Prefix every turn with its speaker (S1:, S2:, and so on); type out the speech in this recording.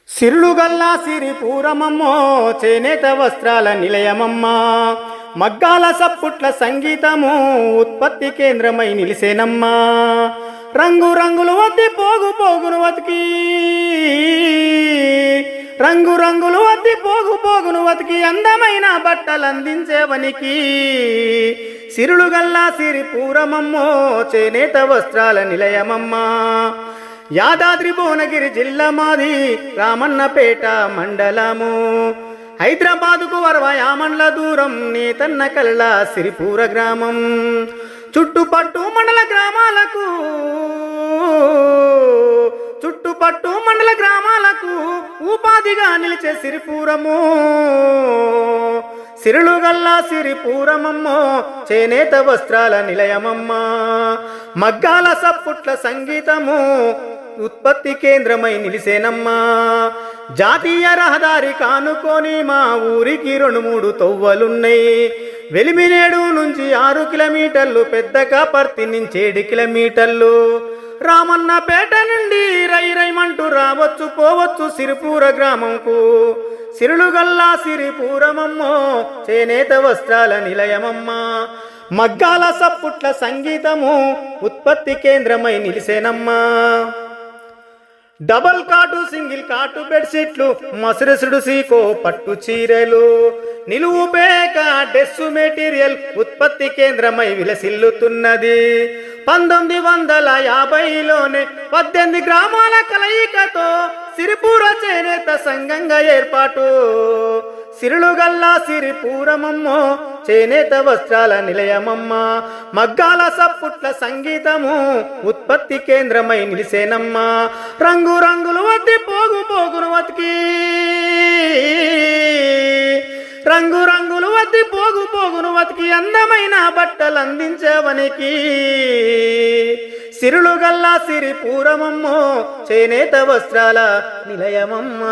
S1: సిరులుగల్లా సిరిపూరమమ్మో చేనేత వస్త్రాల నిలయమమ్మ మగ్గాల సప్పుట్ల సంగీతము ఉత్పత్తి కేంద్రమై నిలిసేనమ్మా రంగు రంగులు వద్ది పోగు పోగును వతికి రంగు రంగులు వద్ది పోగు పోగును వతికి అందమైన బట్టలు అందించేవనికి సిరులుగల్లా సిరిపూరమమ్మో చేనేత వస్త్రాల నిలయమమ్మ యాదాద్రి భువనగిరి జిల్లా మాది రామన్నపేట మండలము హైదరాబాదుకు 60 దూరం నేతన్న కల్ల సిరిపూర గ్రామం చుట్టుపట్టు మండల గ్రామాలకు ఉపాధిగా నిలిచే సిరిపూరము సిరులుగల్లా సిరిపూరమమ్మో చేనేత వస్త్రాల నిలయమమ్మ మగ్గాల సప్పుట్ల సంగీతము ఉత్పత్తి కేంద్రమై నిలిసేనమ్మా జాతీయ రహదారి కానుకొని మా ఊరికి 2-3 తొవ్వలున్నాయి వెలిమినేడు నుంచి 6 కిలోమీటర్లు పెద్ద కాపర్తి నుంచి 7 కిలోమీటర్లు రామన్నపేట నుండి రైమంటూ రావచ్చు పోవచ్చు సిరిపూర గ్రామంకు సిరులుగల్లా సిరిపూరమమ్మో చేనేత వస్త్రాల నిలయమమ్మ మగ్గాల సప్పుట్ల సంగీతము ఉత్పత్తి కేంద్రమై నిలిసేనమ్మా డబల్ కాటు సింగిల్ కాటు బెడ్షీట్లు మసరసుడు సీకో పట్టు చీరలు నిలువు పేక డెస్సు మెటీరియల్ ఉత్పత్తి కేంద్రమై విలసిల్లుతున్నది 1950లోనే 18 గ్రామాల కలయికతో సిరిపూర చేనేత సంఘంగా ఏర్పాటు సిరులుగల్లా సిరిపూరమమ్మో చేనేత వస్త్రాల నిలయమమ్మ మగ్గాల సప్పుట్ల సంగీతము ఉత్పత్తి కేంద్రమై నిలిసేనమ్మా రంగు రంగులు వద్ది పోగు పోగును వతికి రంగు రంగులు వద్ది పోగు పోగును వతికి అందమైన బట్టలు అందించేవనికి సిరులుగల్లా సిరిపూరమమ్మో చేనేత వస్త్రాల నిలయమమ్మ।